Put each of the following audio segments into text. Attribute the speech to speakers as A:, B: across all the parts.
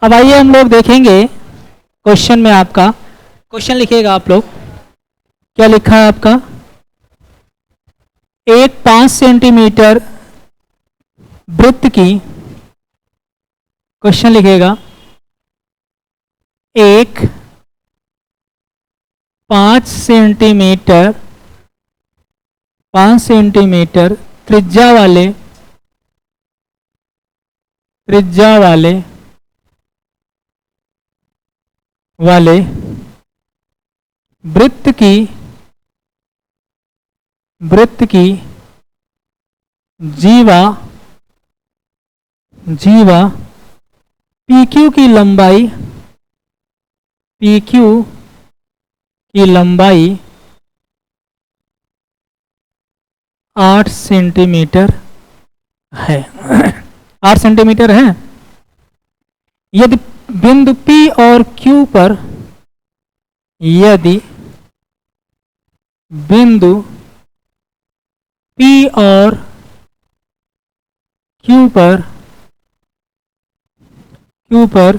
A: अब आइए हम लोग देखेंगे क्वेश्चन में आपका क्वेश्चन लिखिएगा आप लोग। क्या लिखा है आपका? एक 5 सेंटीमीटर वृत्त की, क्वेश्चन लिखिएगा, एक 5 सेंटीमीटर 5 सेंटीमीटर त्रिज्या वाले वृत्त की जीवा PQ की लंबाई 8 सेंटीमीटर है। 8 सेंटीमीटर है। यदि बिंदु P और Q पर Q पर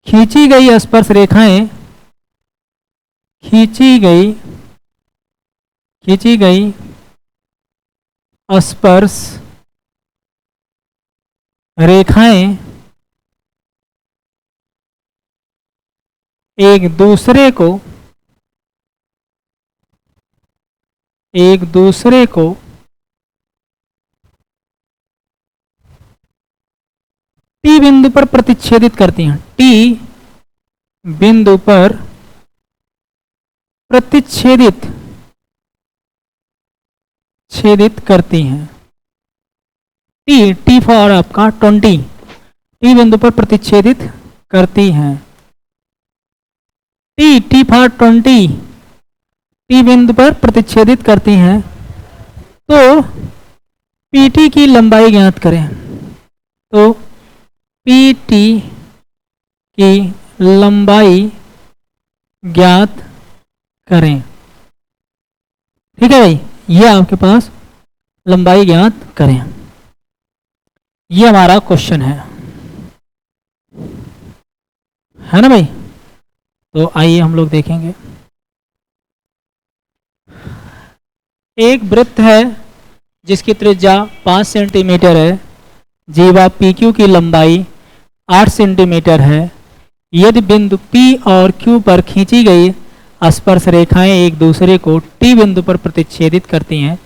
A: खींची गई स्पर्श रेखाएं एक दूसरे को T बिंदु पर प्रतिच्छेदित करती हैं। T बिंदु पर छेदित करती हैं। T फॉर आपका 20, T बिंदु पर प्रतिच्छेदित करती हैं। T फॉर 20 T बिंदु पर प्रतिच्छेदित करती हैं। तो PT की लंबाई ज्ञात करें। तो PT की लंबाई ज्ञात करें। ठीक है भाई, ये आपके पास लंबाई ज्ञात करें, ये हमारा क्वेश्चन है ना भाई। तो आइए हम लोग देखेंगे। एक वृत्त है जिसकी त्रिज्या 5 सेंटीमीटर है। जीवा PQ की लंबाई 8 सेंटीमीटर है। यदि बिंदु P और Q पर खींची गई स्पर्श रेखाएं एक दूसरे को T बिंदु पर प्रतिच्छेदित करती हैं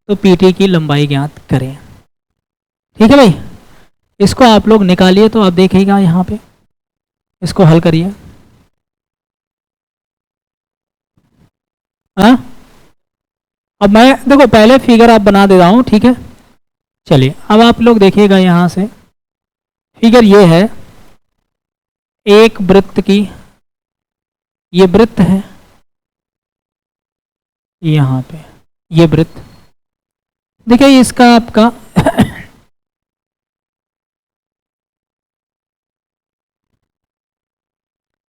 A: तो PT की लंबाई ज्ञात करें। ठीक है भाई, इसको आप लोग निकालिए। तो आप देखिएगा यहाँ पे, इसको हल करिए। अब मैं देखो पहले फिगर आप बना दे रहा हूँ, ठीक है। चलिए अब आप लोग देखिएगा यहाँ से, फिगर ये है एक वृत्त की, ये वृत्त है यहाँ पे, ये वृत्त देखिए इसका आपका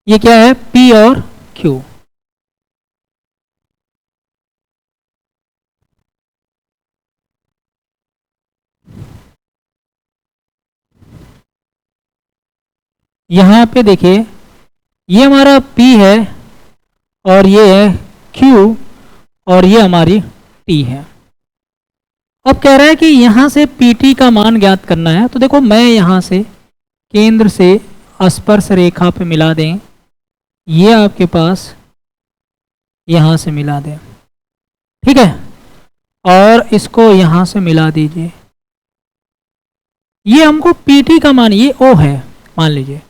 A: ये क्या है, P और Q। यहाँ पे देखिए ये हमारा P है और ये है Q और ये हमारी T है। अब कह रहा है कि यहाँ से PT का मान ज्ञात करना है। तो देखो मैं यहाँ से केंद्र से स्पर्श रेखा पे मिला दें, ये आपके पास यहाँ से मिला दें, ठीक है, और इसको यहाँ से मिला दीजिए। ये हमको PT का मान, ये O है मान लीजिए।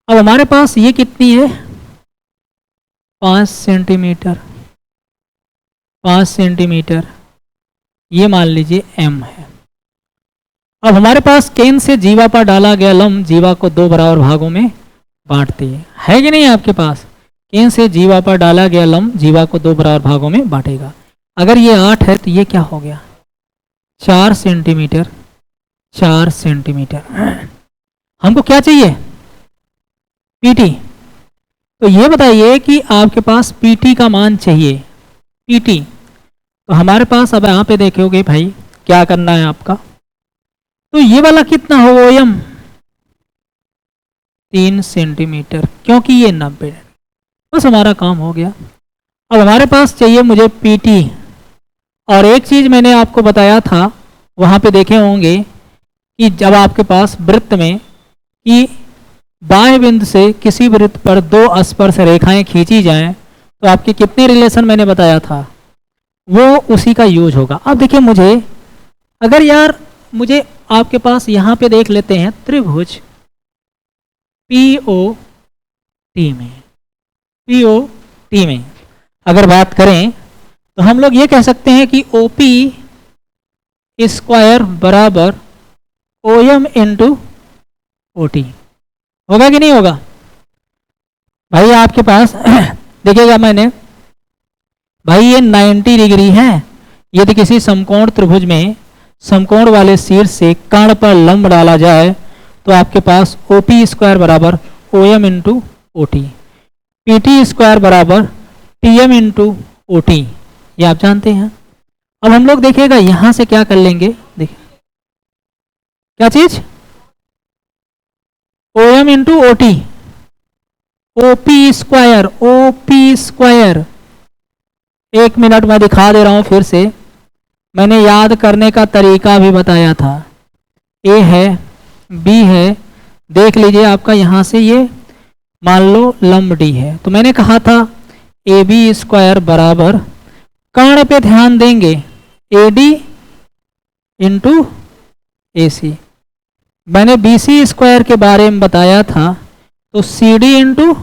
A: अब हमारे पास ये कितनी है, 5 सेंटीमीटर, ये मान लीजिए M है। अब हमारे पास केंद्र से जीवा पर डाला गया लंब जीवा को 2 बराबर भागों में बांटती है कि नहीं। आपके पास केंद्र से जीवा पर डाला गया लंब जीवा को 2 बराबर भागों में बांटेगा। अगर ये 8 है तो ये क्या हो गया, 4 सेंटीमीटर। हमको क्या चाहिए, PT। तो ये बताइए कि आपके पास PT का मान चाहिए, PT। तो हमारे पास अब यहाँ पे देखोगे भाई क्या करना है आपका, तो ये वाला कितना हो ओएम 3 सेंटीमीटर, क्योंकि ये 90। बस हमारा काम हो गया। अब हमारे पास चाहिए मुझे पीटी। और एक चीज मैंने आपको बताया था, वहां पे देखे होंगे कि जब आपके पास वृत्त में कि बाएं बिंदु से किसी वृत्त पर दो स्पर्श रेखाएं खींची जाएं तो आपके कितने रिलेशन मैंने बताया था, वो उसी का यूज होगा। अब देखिए मुझे, अगर यार मुझे आपके पास यहां पे देख लेते हैं त्रिभुज पीओ टी में, पीओ टी में अगर बात करें तो हम लोग ये कह सकते हैं कि ओपी स्क्वायर बराबर ओएम इंटू ओटी। होगा कि नहीं होगा भाई आपके पास? देखिएगा मैंने, भाई ये 90 डिग्री है। यदि किसी समकोण त्रिभुज में समकोण वाले शीर्ष से कर्ण पर लंब डाला जाए तो आपके पास ओपी स्क्वायर बराबर OM into OT, PT square बराबर टीएम इंटू ओटी, ये आप जानते हैं। अब हम लोग देखिएगा यहां से क्या कर लेंगे, देखिए क्या चीज, OM into OT, OP square, OP square. एक मिनट मैं दिखा दे रहा हूं फिर से, मैंने याद करने का तरीका भी बताया था। ए है, बी है, देख लीजिए आपका यहां से ये मान लो लंब डी है, तो मैंने कहा था ए बी स्क्वायर बराबर, कर्ण पे ध्यान देंगे, ए डी इंटू ए सी। मैंने बी सी स्क्वायर के बारे में बताया था, तो सी डी इंटू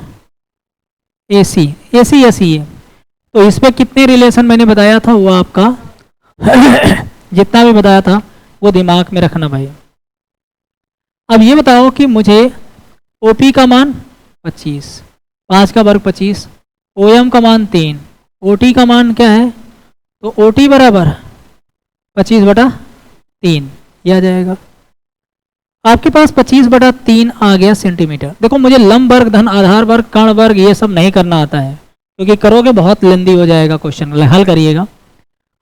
A: ए सी, ए सी ए सी है। तो इस पे कितने रिलेशन मैंने बताया था वो आपका जितना भी बताया था वो दिमाग में रखना भाई। अब ये बताओ कि मुझे ओपी का मान 25, 5 का वर्ग 25, ओएम का मान 3, ओटी का मान क्या है, तो ओटी बराबर 25/3, ये आ जाएगा आपके पास। 25/3 आ गया सेंटीमीटर। देखो मुझे लंब वर्ग धन आधार वर्ग कर्ण वर्ग ये सब नहीं करना आता है, क्योंकि करोगे बहुत लेंदी हो जाएगा क्वेश्चन, हल करिएगा।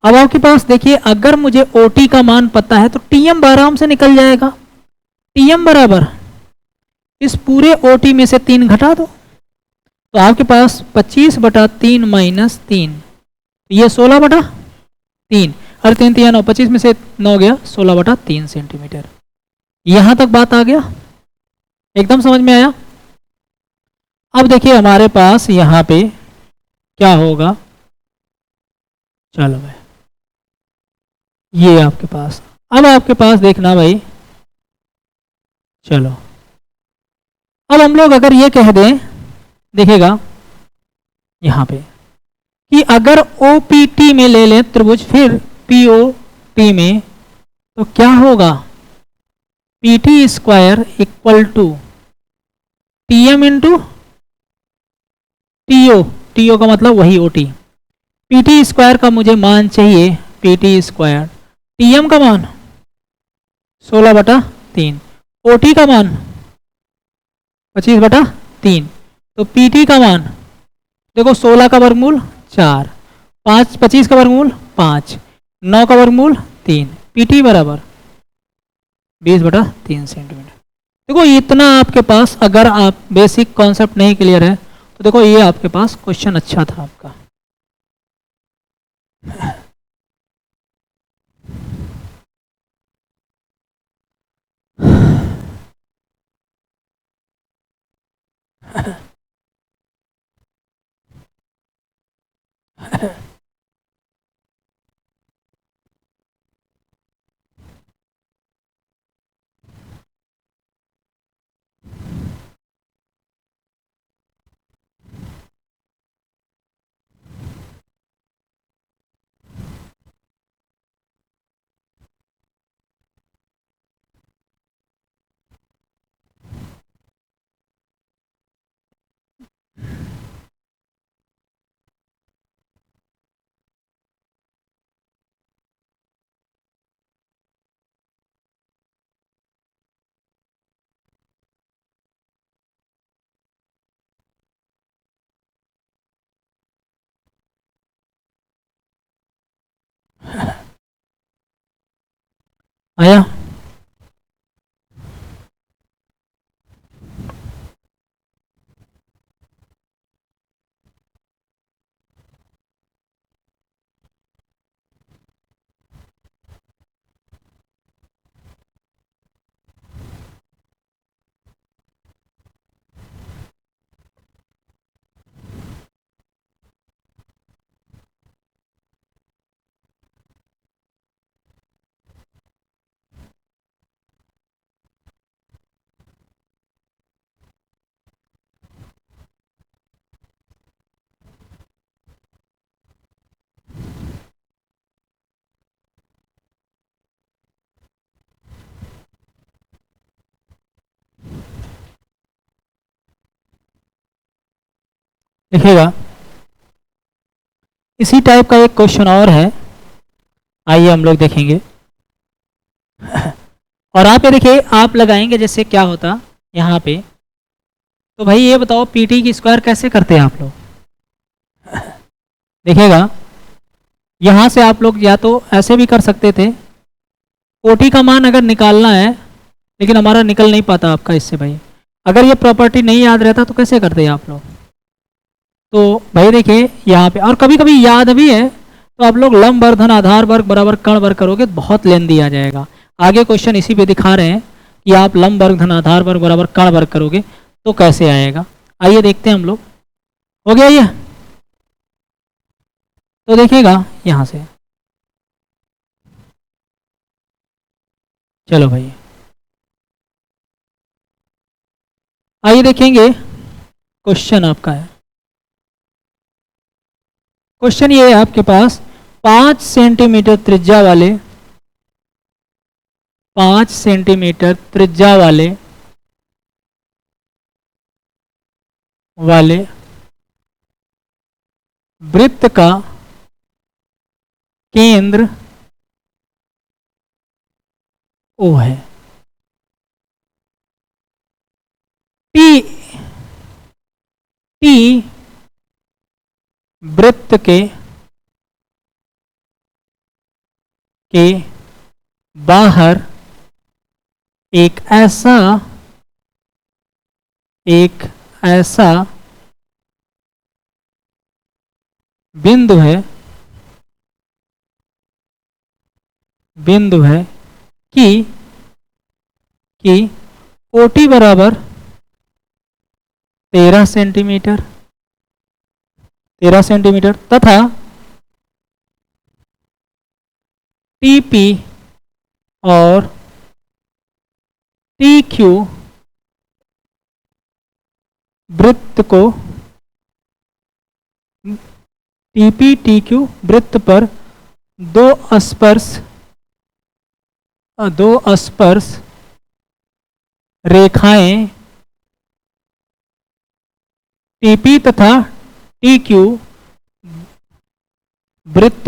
A: अब आपके पास देखिए, अगर मुझे ओटी का मान पता है तो टीएम आराम से निकल जाएगा। टीएम बराबर इस पूरे ओटी में से 3 घटा दो, तो आपके पास 25/3 माइनस 3, ये 16/3, अरे 3 3 9, 25 में से 9 गया, 16/3 सेंटीमीटर। यहां तक बात आ गया, एकदम समझ में आया। अब देखिए हमारे पास यहां पे क्या होगा, चलो भाई ये आपके पास, अब आपके पास देखना भाई, चलो अब हम लोग अगर ये कह दें, देखेगा यहां पे कि अगर ओपीटी में ले लें त्रिभुज, फिर पीओटी में, तो क्या होगा, PT square equal to TM into TO, TO का मतलब वही ओटी। पीटी स्क्वायर का मुझे मान चाहिए, पीटी स्क्वायर, टीएम का मान 16/3, ओटी का मान 25/3, तो पीटी का मान देखो 16 का वर्गमूल 4, 5 25 का वर्गमूल 5, 9 का वर्गमूल 3, पीटी बराबर 20/3 सेंटीमीटर। देखो इतना आपके पास, अगर आप बेसिक कॉन्सेप्ट नहीं क्लियर है तो देखो ये आपके पास क्वेश्चन अच्छा था आपका। आया देखिएगा इसी टाइप का एक क्वेश्चन और है, आइए हम लोग देखेंगे। और आप ये देखिए, आप लगाएंगे जैसे क्या होता यहाँ पे, तो भाई ये बताओ पीटी की स्क्वायर कैसे करते हैं आप लोग। देखिएगा यहाँ से आप लोग या तो ऐसे भी कर सकते थे, ओटी का मान अगर निकालना है, लेकिन हमारा निकल नहीं पाता आपका इससे भाई। अगर ये प्रॉपर्टी नहीं याद रहता तो कैसे करते हैं आप लोग। तो भाई देखिए यहाँ पे, और कभी कभी याद भी है तो आप लोग लंब वर्ग धन आधार वर्ग बराबर कर्ण वर्ग करोगे तो बहुत लेंदी आ जाएगा। आगे क्वेश्चन इसी पे दिखा रहे हैं कि आप लंब वर्ग धन आधार वर्ग बराबर कर्ण वर्ग करोगे तो कैसे आएगा। आइए देखते हैं हम लोग। हो गया ये, तो देखिएगा यहाँ से, चलो भाई आइए देखेंगे क्वेश्चन आपका है। क्वेश्चन ये है आपके पास, 5 सेंटीमीटर त्रिज्या वाले 5 सेंटीमीटर त्रिज्या वाले वृत्त का केंद्र ओ है। टी टी वृत्त के बाहर एक ऐसा बिंदु है कि ओटी बराबर 13 सेंटीमीटर तथा टीपी और टी क्यू वृत्त को टीपी टी क्यू वृत्त पर दो स्पर्श रेखाएं टीपी तथा टी क्यू वृत्त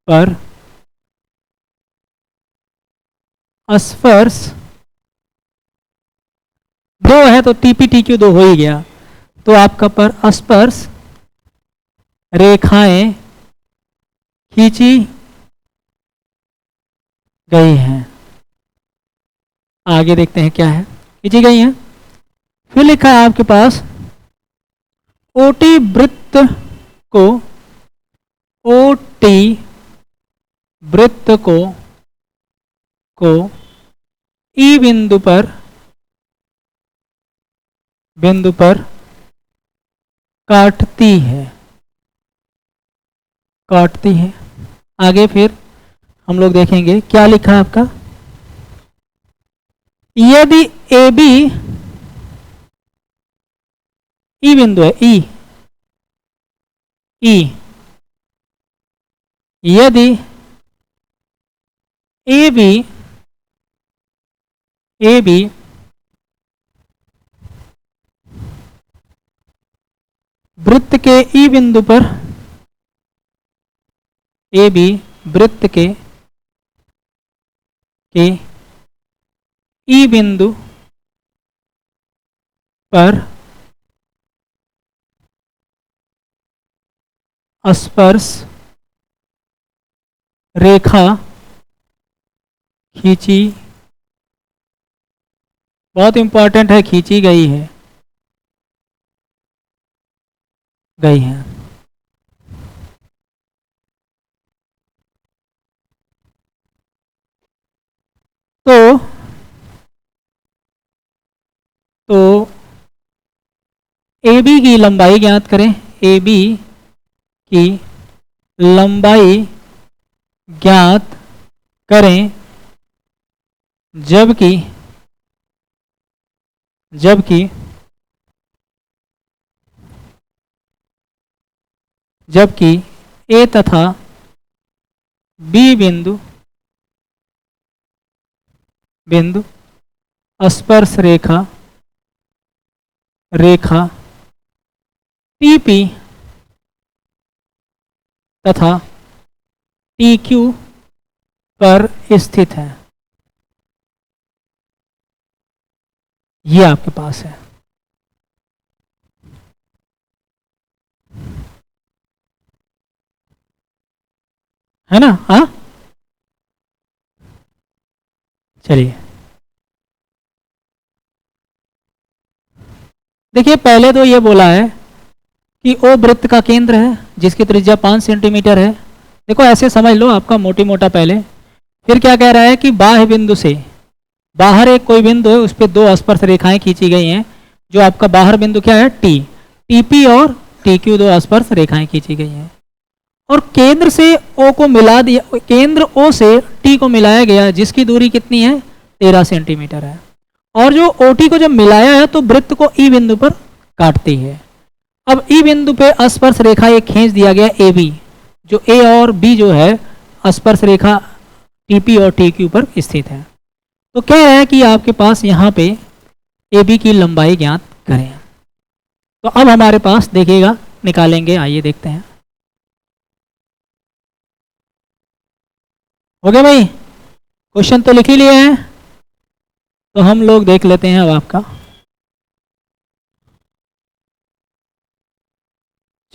A: पर स्पर्श दो है तो टीपी टी क्यू दो हो ही गया, तो आपका पर स्पर्श रेखाएं खींची गई हैं। आगे देखते हैं क्या है, खींची गई हैं। फिर लिखा है आपके पास, ओटी वृत्त को ई बिंदु पर काटती है। आगे फिर हम लोग देखेंगे क्या लिखा है आपका, यदि ए बी ई बिंदु है, ई यदि ए बी वृत्त के ई बिंदु पर ए बी वृत्त के ई बिंदु पर स्पर्श रेखा खींची, बहुत इंपॉर्टेंट है, खींची गई है तो ए बी की लंबाई ज्ञात करें। ए बी की लंबाई ज्ञात करें जबकि ए तथा बी बिंदु स्पर्श रेखा रेखा TP तथा TQ पर स्थित है, ये आपके पास है ना? हाँ, चलिए देखिए, पहले तो ये बोला है कि ओ वृत्त का केंद्र है जिसकी त्रिज्या 5 सेंटीमीटर है। देखो ऐसे समझ लो आपका मोटी मोटा पहले। फिर क्या कह रहा है कि बाह्य बिंदु से, बाहर एक कोई बिंदु है उस पर दो स्पर्श रेखाएं खींची गई हैं, जो आपका बाहर बिंदु क्या है टी, टीपी और टीक्यू दो स्पर्श रेखाएं खींची गई हैं, और केंद्र से ओ को मिला दिया, केंद्र ओ से टी को मिलाया गया जिसकी दूरी कितनी है 13 सेंटीमीटर है। और जो ओटी को जब मिलाया है तो वृत्त को ई बिंदु पर काटती है। अब ई बिंदु पे स्पर्श रेखा एक खींच दिया गया ए बी, जो ए और बी जो है स्पर्श रेखा टीपी और टीक्यू पर स्थित है। तो कह रहा है कि आपके पास यहाँ पे ए बी की लंबाई ज्ञात करें। तो अब हमारे पास देखिएगा निकालेंगे, आइए देखते हैं। हो गया भाई, क्वेश्चन तो लिख ही लिए हैं, तो हम लोग देख लेते हैं अब आपका।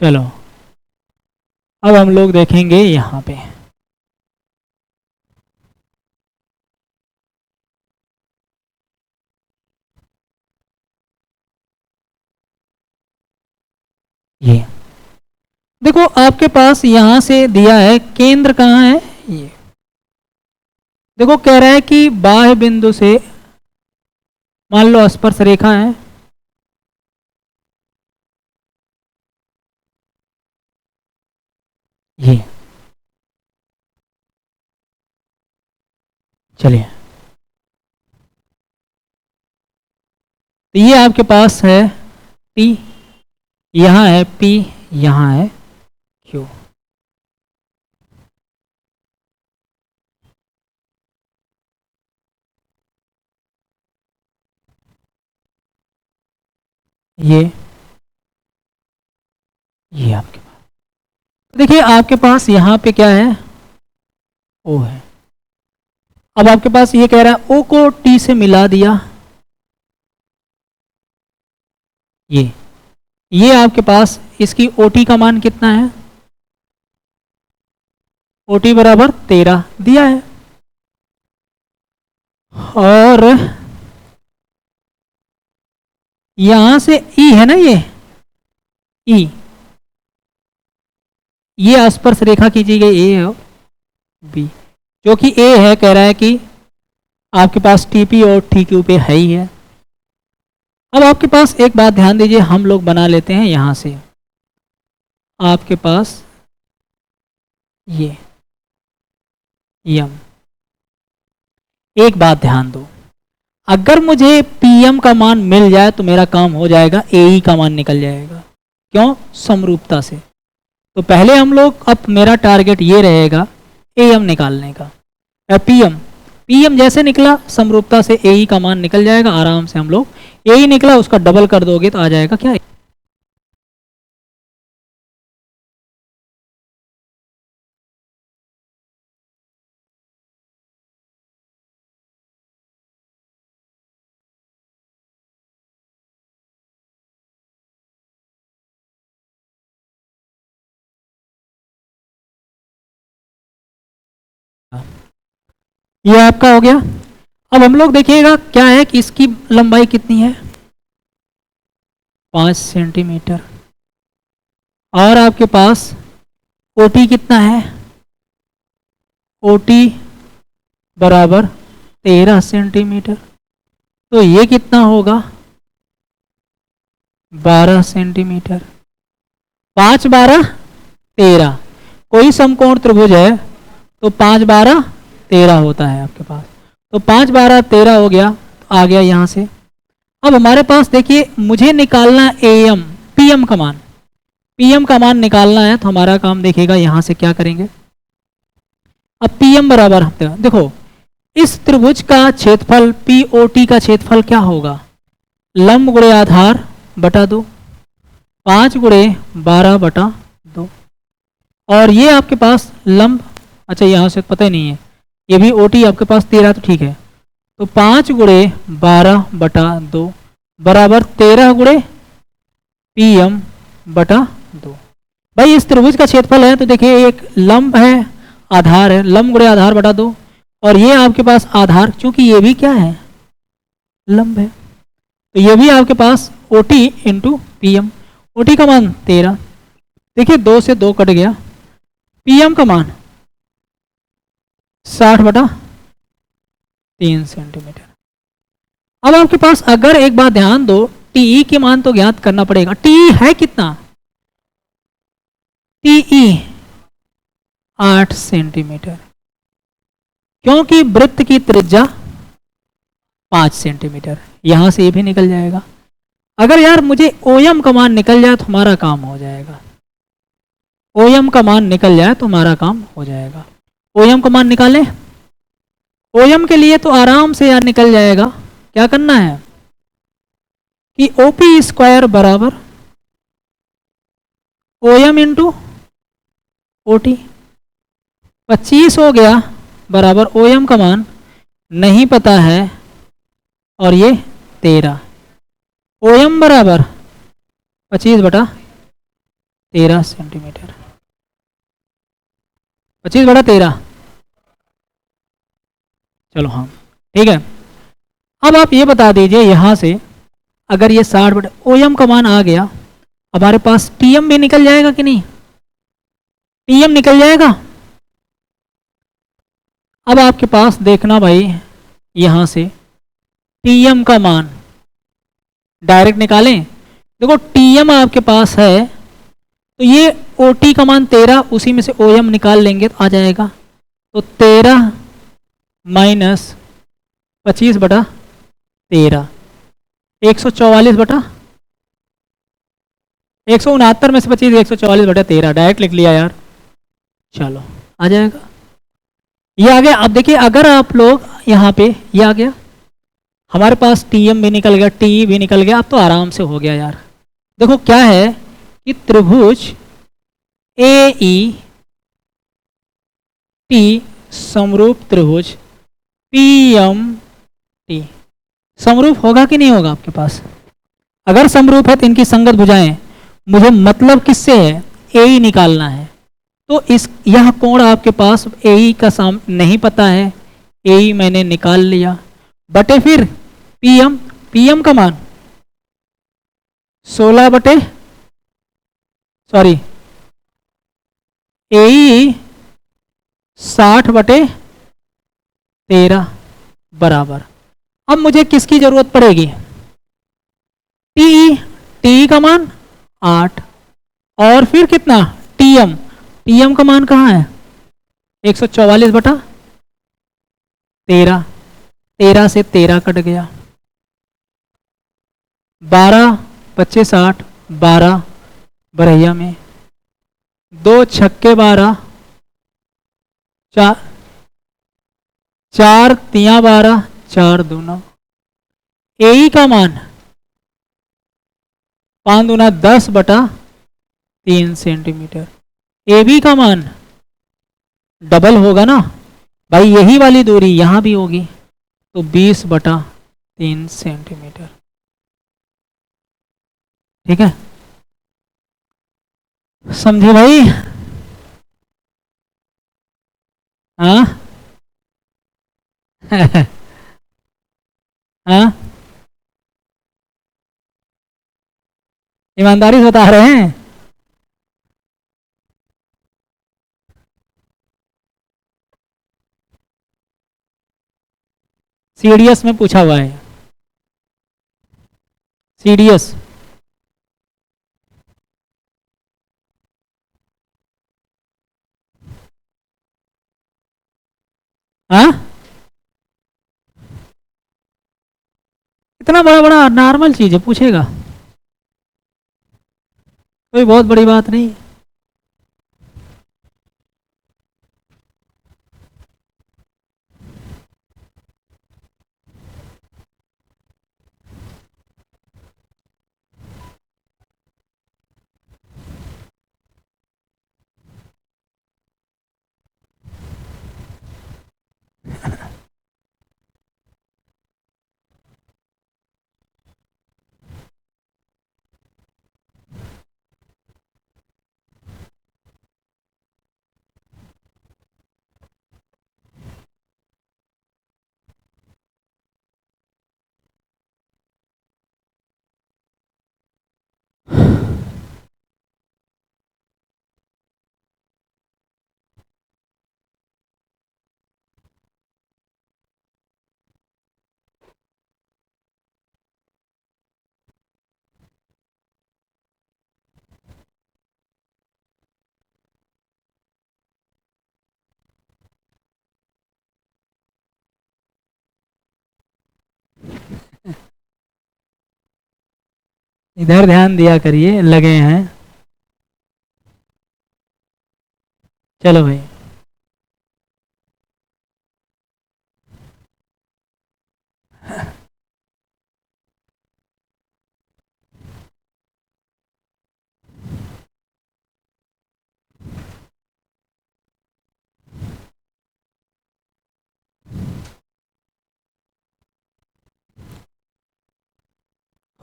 A: चलो अब हम लोग देखेंगे यहाँ पे, ये देखो आपके पास यहां से दिया है केंद्र कहाँ है, ये देखो कह रहा है कि बाह्य बिंदु से मान लो स्पर्श रेखा है, ये चलिए, तो ये आपके पास है P, यहाँ है P, यहाँ है Q। ये आपके पास देखिए, आपके पास यहाँ पे क्या है O है। अब आपके पास ये कह रहा है O को T से मिला दिया, ये आपके पास इसकी OT का मान कितना है, OT बराबर 13 दिया है। और यहां से E है ना, E, ये स्पर्श रेखा खींची गई ए और बी, जो कि ए है, कह रहा है कि आपके पास टीपी और टीक्यू पे है ही है। अब आपके पास एक बात ध्यान दीजिए, हम लोग बना लेते हैं यहां से, आपके पास ये यम, एक बात ध्यान दो, अगर मुझे पीएम का मान मिल जाए तो मेरा काम हो जाएगा, एई का मान निकल जाएगा। क्यों? समरूपता से। तो पहले हम लोग, अब मेरा टारगेट ये रहेगा एम निकालने का, पीएम जैसे निकला समरूपता से एई का मान निकल जाएगा आराम से। हम लोग एई निकला उसका डबल कर दोगे तो आ जाएगा क्या, ये आपका हो गया। अब हम लोग देखिएगा क्या है कि इसकी लंबाई कितनी है 5 सेंटीमीटर, और आपके पास ओटी कितना है, ओटी बराबर 13 सेंटीमीटर, तो ये कितना होगा 12 सेंटीमीटर। 5 12 13, कोई समकोण त्रिभुज है तो 5 12 13 होता है आपके पास, तो 5 12 13 हो गया, तो आ गया यहां से। अब हमारे पास देखिए, मुझे निकालना एम, पीएम का मान, पीएम का मान निकालना है, तो हमारा काम देखिएगा यहां से क्या करेंगे। अब पीएम बराबर देखो, इस त्रिभुज का क्षेत्रफल पीओटी का क्षेत्रफल क्या होगा, लंब गुणे आधार बटा 2, 5 गुणे 12 बटा 2। और ये आपके पास लंब, अच्छा यहाँ से पता ही नहीं है, ये भी ओटी आपके पास 13, तो ठीक है। तो 5 गुणे 12 बटा 2 बराबर 13 गुणे पी एम बटा 2। भाई इस त्रिभुज का क्षेत्रफल है, तो देखिए एक लंब है, आधार है, लंब गुणे आधार बटा 2, और ये आपके पास आधार, क्योंकि ये भी क्या है, लंब है, तो ये भी आपके पास O T into P M. O T का मान 13, देखिए 2 से 2 कट गया, पी एम का मान 60 बटा 3 सेंटीमीटर। अब आपके पास अगर एक बात ध्यान दो, टीई के मान तो ज्ञात करना पड़ेगा। टीई है कितना, टीई 8 सेंटीमीटर, क्योंकि वृत्त की त्रिज्या 5 सेंटीमीटर, यहां से ये भी निकल जाएगा। अगर यार मुझे ओएम का मान निकल जाए तो हमारा काम हो जाएगा, ओएम का मान निकल जाए तो हमारा काम हो जाएगा। ओएम का मान निकालें, ओएम के लिए तो आराम से यार निकल जाएगा। क्या करना है कि ओपी स्क्वायर बराबर ओएम इंटू ओटी, 25 हो गया बराबर ओएम का मान नहीं पता है, और ये 13, ओएम बराबर 25 बटा 13 सेंटीमीटर, 25 बटा 13। चलो हाँ ठीक है। अब आप ये बता दीजिए यहां से, अगर ये 60 बटा ओएम का मान आ गया, हमारे पास टीएम भी निकल जाएगा कि नहीं, टीएम निकल जाएगा। अब आपके पास देखना भाई, यहां से टीएम का मान डायरेक्ट निकालें। देखो टीएम आपके पास है, तो ये ओटी का मान 13, उसी में से ओएम निकाल लेंगे तो आ जाएगा। तो 13 माइनस 25 बटा 13, 144 बटा 169 में से 25, 144 बटा 13 डायरेक्ट लिख लिया यार। चलो आ जाएगा, ये आ गया। अब देखिए अगर आप लोग यहाँ पे, ये आ गया हमारे पास, टीएम भी निकल गया, टी भी निकल गया, अब तो आराम से हो गया यार। देखो क्या है कि त्रिभुज ए ई टी समरूप त्रिभुज पी एम टी समरूप होगा कि नहीं होगा आपके पास। अगर समरूप है तो इनकी संगत भुजाएं, मुझे मतलब किससे है, ए ई निकालना है। तो इस यह कोण आपके पास ए ई का नहीं पता है, ए ई मैंने निकाल लिया, बटे फिर पीएम, पीएम का मान 16 बटे सॉरी ए ई 60 बटे 13 बराबर। अब मुझे किसकी जरूरत पड़ेगी, टी, टी का मान 8, और फिर कितना टीएम, टीएम का मान कहाँ है 144 बटा 13, 13 से 13 कट गया, 12 25 60, 12 बरैया में, 2 छक्के 12, 4 4 तिया 12, 4 दूना, ए का मान 5 दूना 10 बटा 3 सेंटीमीटर, ए बी का मान डबल होगा ना भाई, यही वाली दूरी यहां भी होगी, तो 20 बटा 3 सेंटीमीटर। ठीक है, समझे भाई। हाँ हाँ, ईमानदारी से बता रहे हैं। सीडीएस में पूछा हुआ है, सीडीएस। हाँ, इतना बड़ा बड़ा नॉर्मल चीज है, पूछेगा, कोई बहुत बड़ी बात नहीं। इधर ध्यान दिया करिए, लगे हैं। चलो भाई,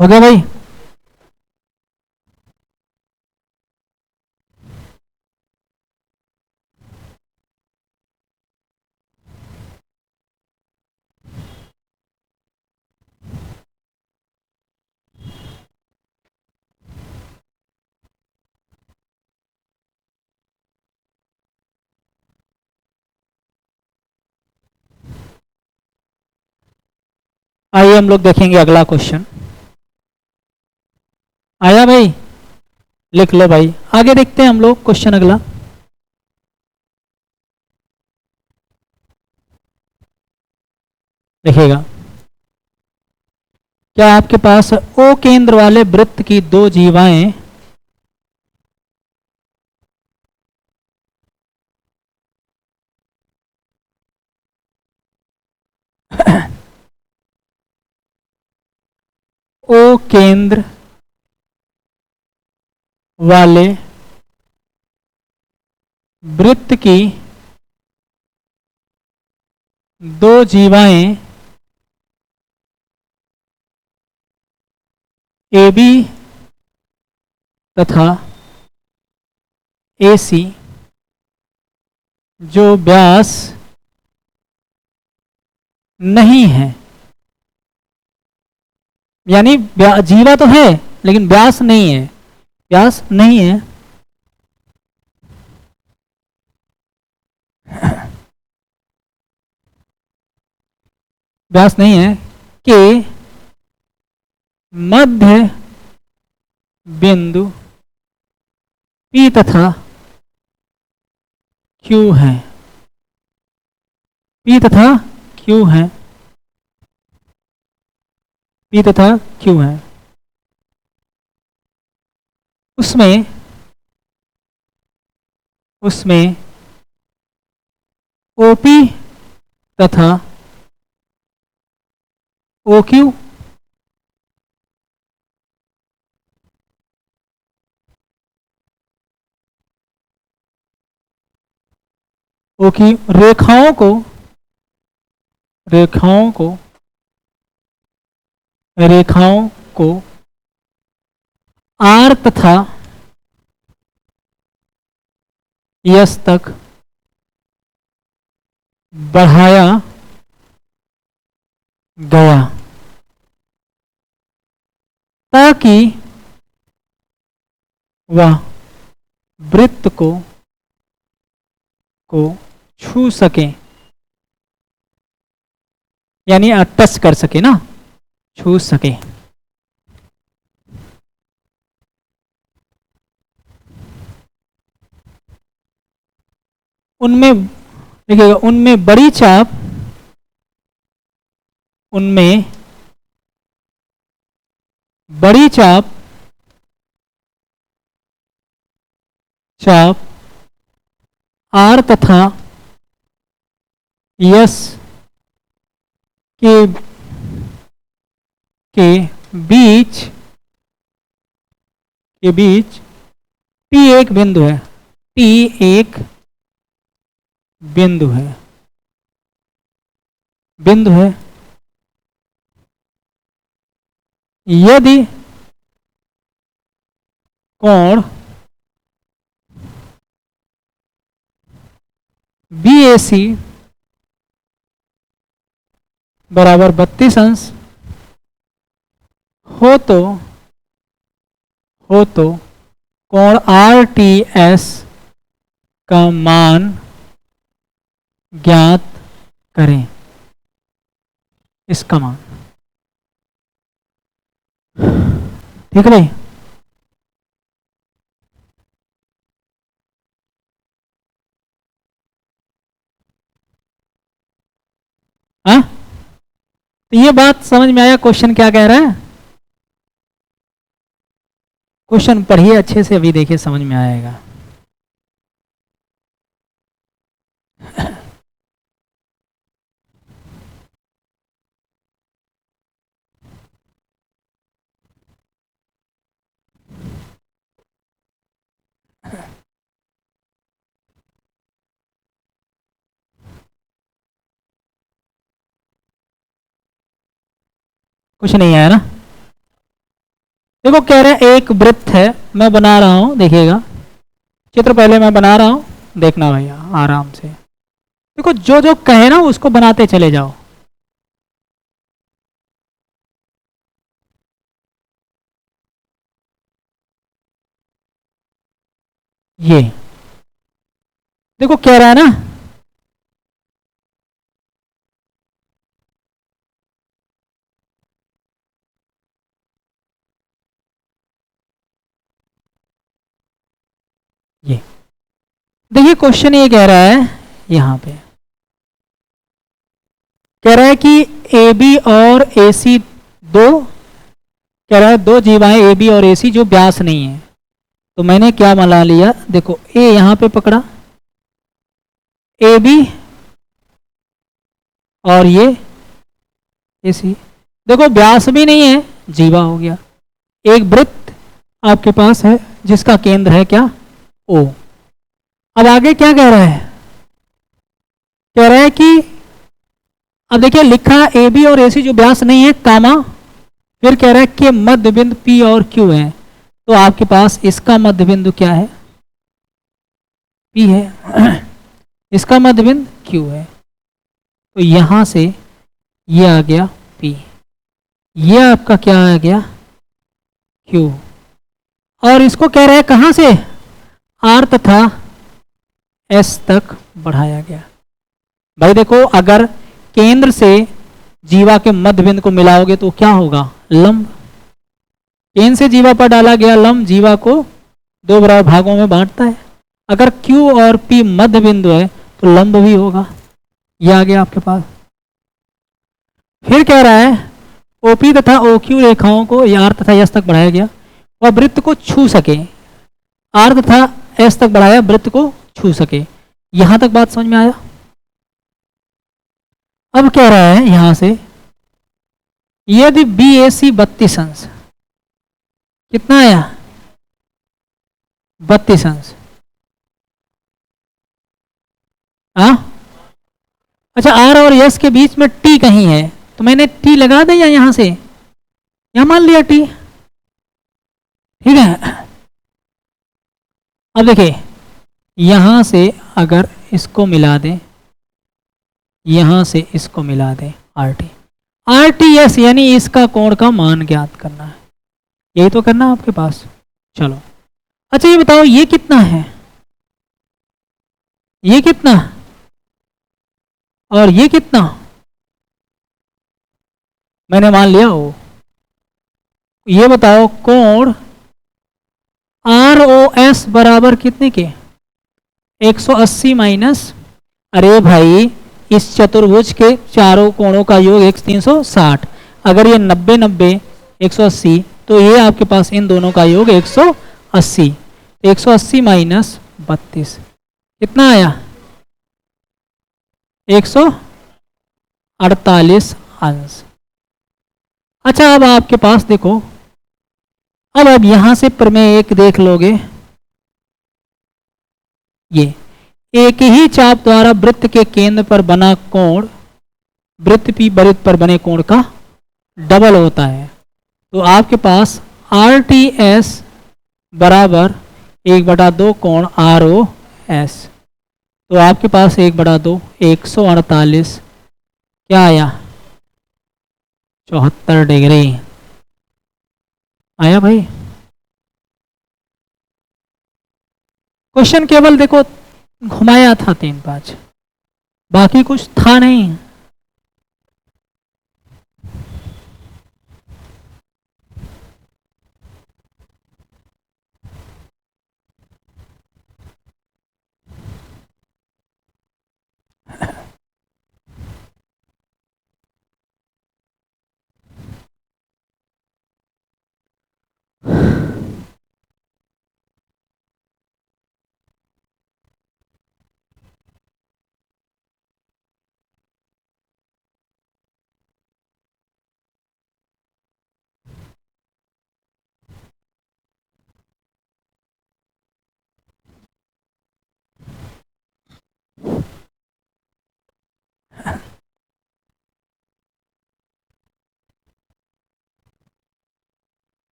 A: हो गया भाई। आइए हम लोग देखेंगे अगला क्वेश्चन। आया भाई, लिख लो भाई। आगे देखते हैं हम लोग क्वेश्चन अगला। देखिएगा, क्या आपके पास ओ केंद्र वाले वृत्त की दो जीवाएं ओ केंद्र वाले वृत्त की दो जीवाएं ए बी तथा ए सी जो व्यास नहीं है, यानी जीवा तो है लेकिन व्यास नहीं है, व्यास नहीं है, व्यास नहीं है के मध्य बिंदु P तथा Q है, P तथा Q है, P तथा Q है। उसमें उसमें OP तथा OQ OQ रेखाओं को रेखाओं को रेखाओं को R तथा S तक बढ़ाया गया ताकि वह वृत्त को छू सके, यानी टच कर सके ना, छू सके। उनमें देखिएगा, उनमें बड़ी चाप, उनमें बड़ी चाप चाप R तथा S के के बीच P एक बिंदु है, P एक बिंदु है, बिंदु है। यदि कोण BAC बराबर 32 अंश हो तो कोण RTS का मान ज्ञात करें, इसका मान। ठीक है भाई। हाँ, तो ये बात समझ में आया क्वेश्चन क्या कह रहा है? क्वेश्चन पढ़िए अच्छे से, अभी देखिए समझ में आएगा। कुछ नहीं आया ना? देखो कह रहे हैं एक वृत्त है, मैं बना रहा हूं, देखिएगा चित्र पहले मैं बना रहा हूं, देखना भैया आराम से। देखो जो जो कहे ना उसको बनाते चले जाओ। ये देखो कह रहा है ना, ये देखिए क्वेश्चन ये कह रहा है, यहां पे कह रहा है कि ए बी और ए सी दो, कह रहा है दो जीवाएं ए बी और ए सी जो व्यास नहीं है। तो मैंने क्या बना लिया, देखो ए यहां पे पकड़ा, ए बी और ये ए सी, देखो व्यास भी नहीं है, जीवा हो गया। एक वृत्त आपके पास है जिसका केंद्र है क्या, ओ। अब आगे क्या कह रहा है, कह रहा है कि अब देखिए लिखा ए बी और ए सी जो व्यास नहीं है, कामा, फिर कह रहा है कि मध्य बिंदु पी और क्यू है। तो आपके पास इसका मध्य बिंदु क्या है, पी है, इसका मध्य बिंदु क्यू है। तो यहां से ये आ गया पी, ये आपका क्या आ गया, क्यू। और इसको कह रहा है कहां से, आर तथा एस तक बढ़ाया गया। भाई देखो अगर केंद्र से जीवा के मध्य बिंदु को मिलाओगे तो क्या होगा, लंब। केंद्र से जीवा पर डाला गया लंब जीवा को दो बराबर भागों में बांटता है। अगर Q और P मध्य बिंदु है तो लंब भी होगा। ये आ गया आपके पास। फिर कह रहा है OP तथा OQ रेखाओं को R तथा S तक बढ़ाया गया वह वृत्त को छू सके, R तथा S तक बढ़ाया वृत्त को छू सके। यहां तक बात समझ में आया। अब कह रहा है यहां से यदि BAC 32 अंश, कितना आया, 32 अंश। हाँ अच्छा, आर और यस के बीच में टी कहीं है तो मैंने टी लगा दिया यहां से, यहां मान लिया टी, ठीक है। अब देखिए यहां से अगर इसको मिला दें, यहां से इसको मिला दें, आर टी एस यानी इसका कोण का मान ज्ञात करना है, यही तो करना है आपके पास। चलो अच्छा ये बताओ ये कितना है, ये कितना और ये कितना, मैंने मान लिया हो। ये बताओ कोण आर ओ एस बराबर कितने के, 180 माइनस, अरे भाई इस चतुर्भुज के चारों कोणों का योग 360, अगर ये 90 90 180 तो ये आपके पास इन दोनों का योग 180, 180 माइनस 32 कितना आया, 148 अंश। अच्छा अब आपके पास देखो, अब यहां से प्रमेय एक देख लोगे, ये एक ही चाप द्वारा वृत्त के केंद्र पर बना कोण वृत्त P वृत्त पर बने कोण का डबल होता है। तो आपके पास आर टी एस बराबर 1/2 कोण आर ओ एस, तो आपके पास 1/2 148 क्या आया, 74 डिग्री आया भाई। क्वेश्चन केवल देखो घुमाया था 3 5, बाकी कुछ था नहीं।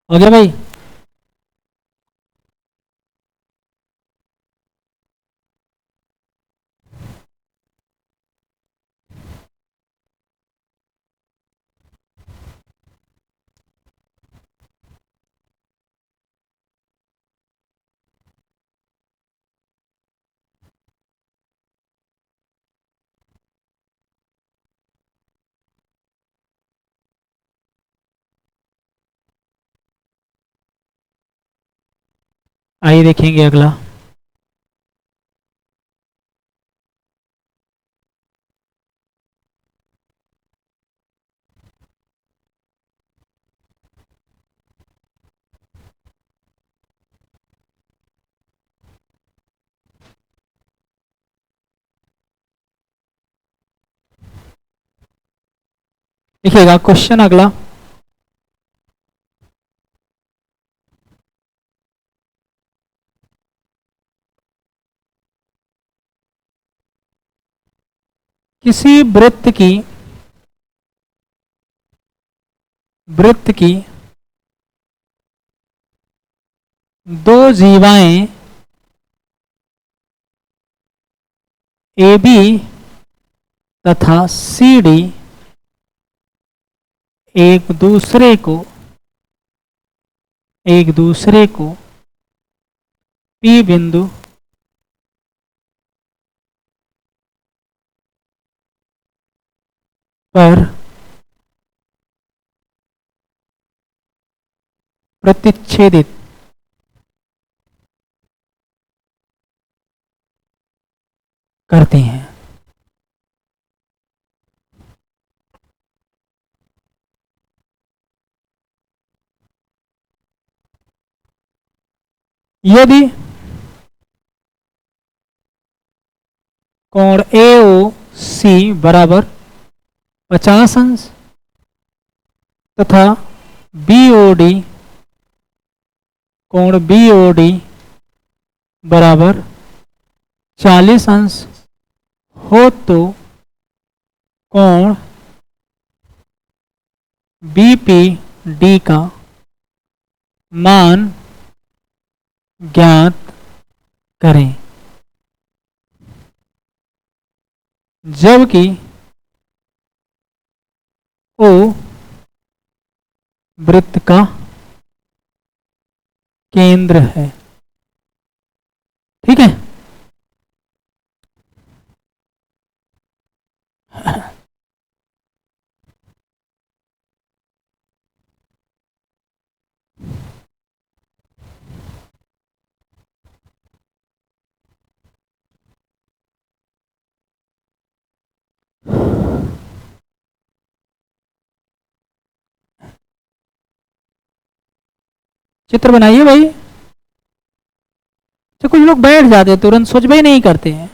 A: हो गया भाई। आइए देखेंगे अगला। देखिएगा क्वेश्चन अगला। किसी वृत्त की दो जीवाएं ए बी तथा सी डी एक दूसरे को पी बिंदु पर प्रतिच्छेदित करते हैं। यदि कोण ए ओ सी बराबर 50 अंश तथा बी ओ डी कोण बी ओ डी बराबर 40 अंश हो तो कोण बी पी डी का मान ज्ञात करें। जबकि ओ वृत्त का केंद्र है। ठीक है। चित्र बनाइए भाई। तो कुछ लोग बैठ जाते हैं, तुरंत सोच भाई नहीं करते हैं।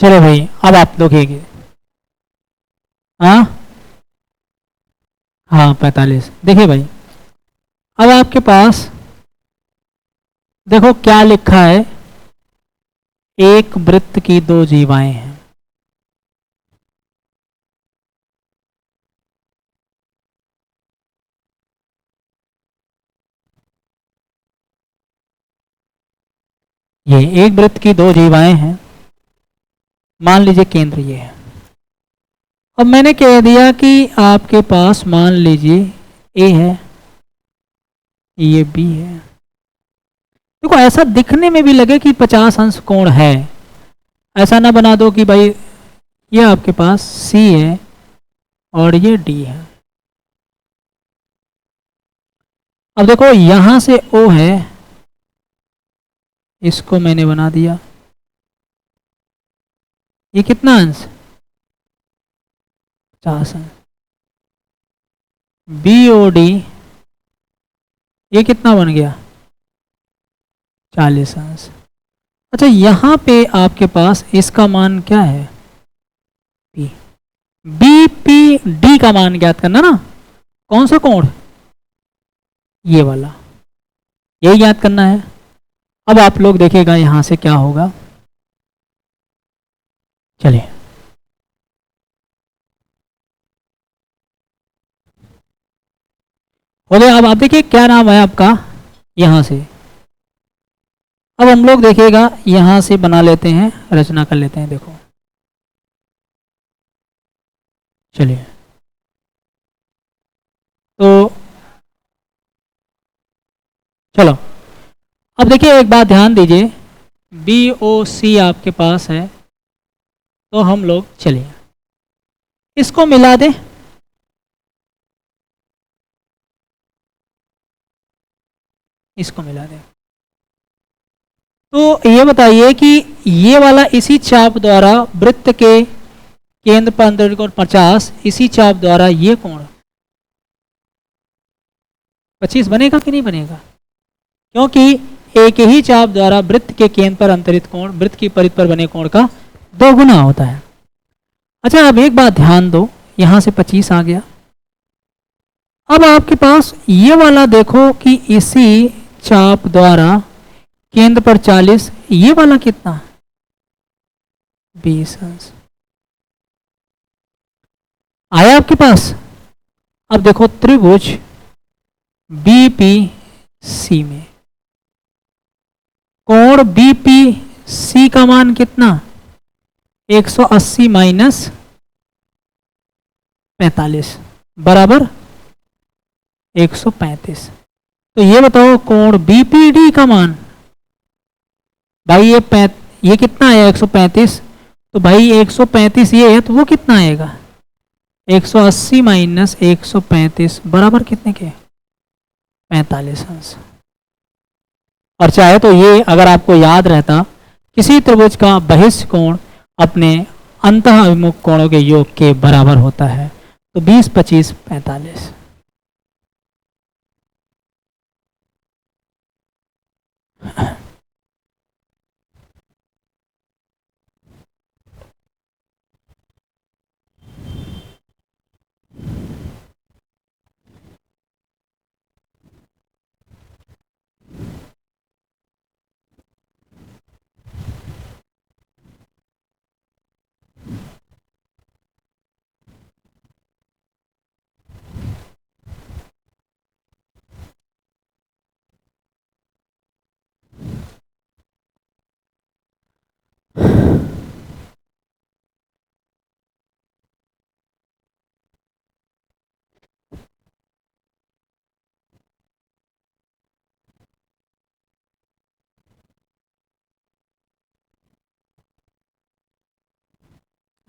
A: चलो भाई अब आप लोग एक। हाँ हाँ 45। देखिए भाई अब आपके पास देखो क्या लिखा है। एक वृत्त की दो जीवाएं हैं। ये एक वृत्त की दो जीवाएं हैं, मान लीजिए केंद्र ये है। अब मैंने कह दिया कि आपके पास मान लीजिए ए है, ये बी है। देखो ऐसा दिखने में भी लगे कि 50 अंश कोण है, ऐसा ना बना दो कि भाई ये आपके पास सी है और ये डी है। अब देखो यहां से ओ है, इसको मैंने बना दिया, ये कितना अंश, 50 अंश। बी ओ डी ये कितना बन गया, 40 अंश। अच्छा यहां पे आपके पास इसका मान क्या है, पी। बी पी डी का मान ज्ञात करना ना, कौन सा कोण, ये वाला, यही ज्ञात करना है। अब आप लोग देखिएगा यहां से क्या होगा, चलिए हो गया। अब आप देखिए क्या नाम है आपका, यहां से। अब हम लोग देखिएगा यहां से बना लेते हैं, रचना कर लेते हैं। देखो चलिए, तो चलो अब देखिए एक बात ध्यान दीजिए, बी ओ सी आपके पास है, तो हम लोग चलिए इसको मिला दें। इसको मिला दें तो ये बताइए कि ये वाला इसी चाप द्वारा वृत्त के केंद्र पर अंतरिक्ष कोण 50, इसी चाप द्वारा ये कोण 25 बनेगा कि नहीं बनेगा, क्योंकि एक ही चाप द्वारा वृत्त के केंद्र पर अंतरित कोण वृत्त की परिधि पर बने कोण का 2 गुना होता है। अच्छा अब एक बात ध्यान दो, यहां से 25 आ गया। अब आपके पास ये वाला देखो कि इसी चाप द्वारा केंद्र पर 40, ये वाला कितना, 20 अंश आया आपके पास। अब देखो त्रिभुज बीपी सी में कोण बीपी सी का मान कितना, 180 माइनस 45 बराबर 135। तो ये बताओ कोण बीपीडी का मान, भाई ये कितना है 135, तो भाई 135 ये है, तो वो कितना आएगा 180 माइनस 135 बराबर कितने के, 45 अंश। और चाहे तो ये अगर आपको याद रहता, किसी त्रिभुज का बहिष्ठ कोण अपने अंतः अभिमुख कोणों के योग के बराबर होता है। तो 20 25 45।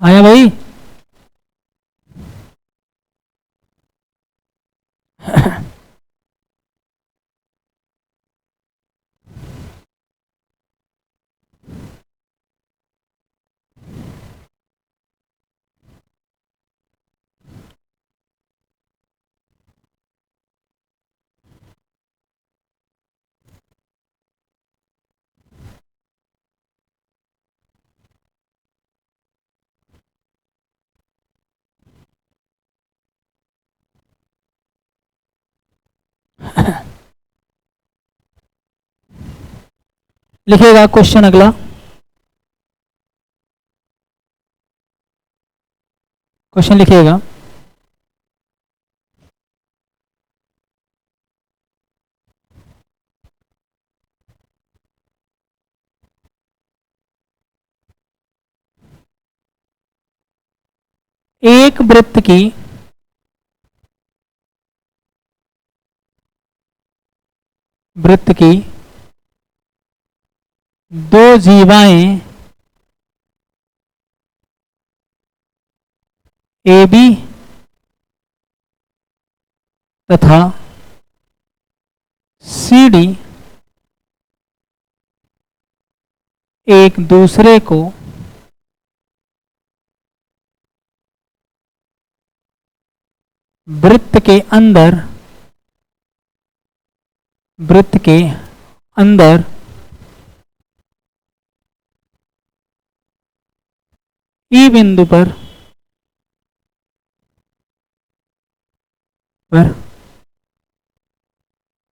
A: आया भाई। लिखिएगा क्वेश्चन अगला, क्वेश्चन लिखिएगा। एक वृत्त की दो जीवाएं ए बी तथा सी डी एक दूसरे को वृत्त के अंदर ई बिंदु पर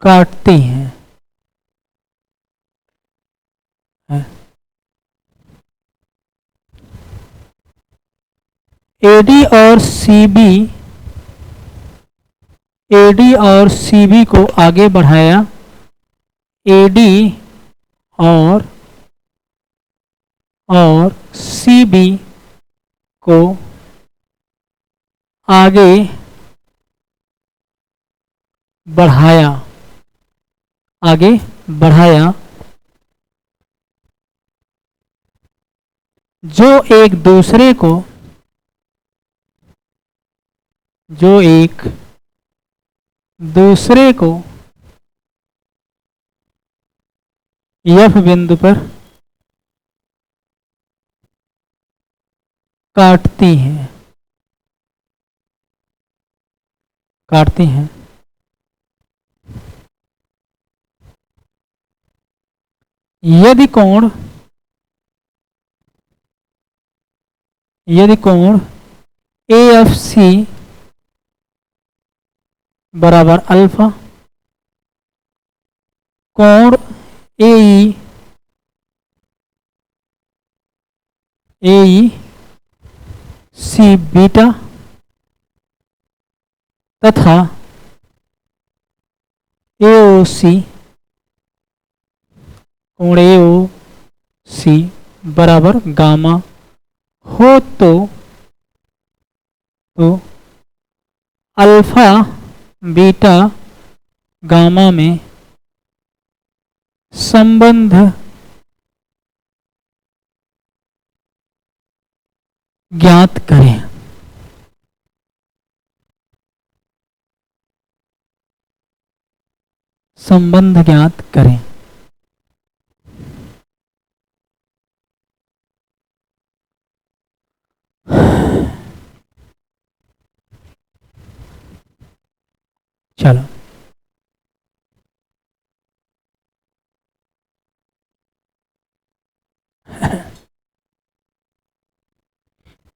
A: काटती हैं। एडी और सीबी को आगे बढ़ाया। एडी और सीबी को आगे बढ़ाया जो एक दूसरे को एफ बिंदु पर काटती हैं। यदि कोण AFC बराबर अल्फा, कोण AEC बीटा तथा AOC कोण AOC बराबर गामा हो तो अल्फा बीटा गामा में संबंध ज्ञात करें। चलो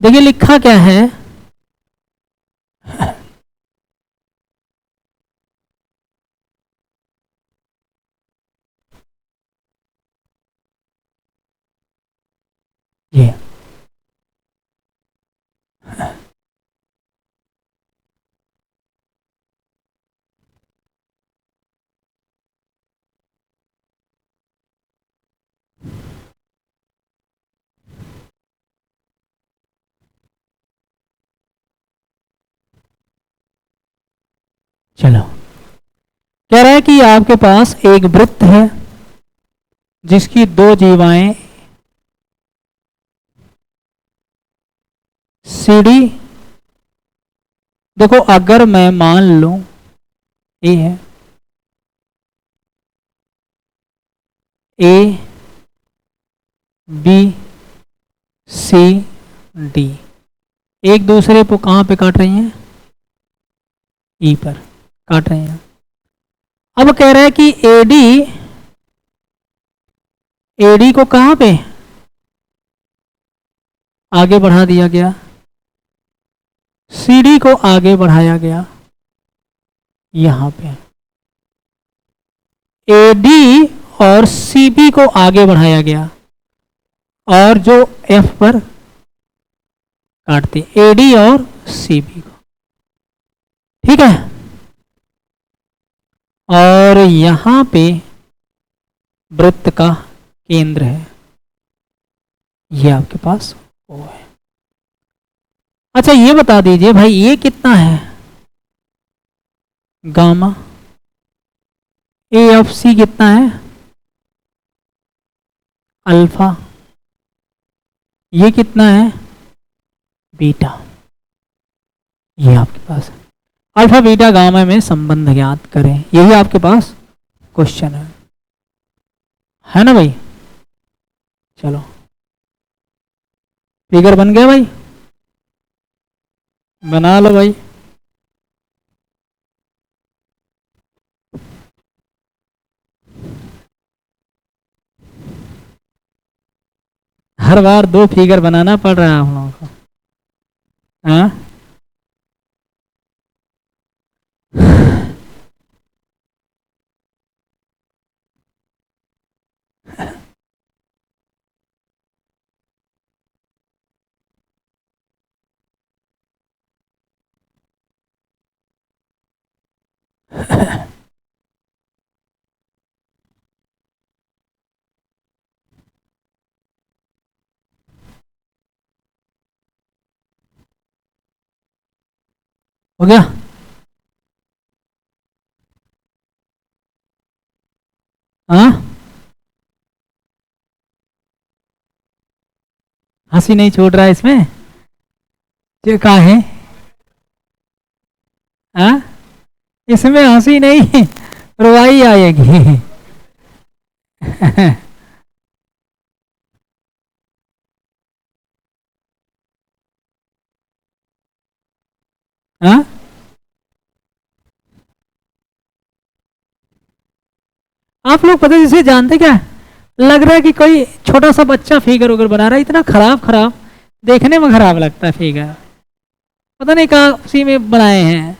A: देखिए लिखा क्या है। ये चलो कह रहा है कि आपके पास एक वृत्त है जिसकी दो जीवाएं सीडी, देखो अगर मैं मान लूं ए है, ए बी सी डी एक दूसरे को कहां पे काट रही हैं, ई पर काट रहे हैं। अब कह रहा है कि एडी को कहां पे आगे बढ़ा दिया गया, सीडी को आगे बढ़ाया गया यहां पे। एडी और सीबी को आगे बढ़ाया गया और जो एफ पर काटते एडी और सीबी को, ठीक है। और यहां पे वृत्त का केंद्र है, ये आपके पास वो है। अच्छा ये बता दीजिए भाई ये कितना है, गामा, ए ऑफ सी कितना है, अल्फा, ये कितना है, बीटा। ये आपके पास है, अल्फा बीटा गामा में संबंध ज्ञात करें, यही आपके पास क्वेश्चन है ना भाई। चलो फिगर बन गया भाई, बना लो भाई। हर बार 2 फिगर बनाना पड़ रहा है हम लोगों को, हाँ। हो गया, हाँ। हंसी नहीं छूट रहा है इसमें, ये कहा है, हाँ। इसमें हंसी नहीं, रुवाई आएगी। हाँ, आप लोग पता है जिसे जानते क्या, लग रहा है कि कोई छोटा सा बच्चा फिगर उगर बना रहा है, इतना खराब खराब देखने में खराब लगता है फिगर, पता नहीं कहाँ उसी में बनाए हैं।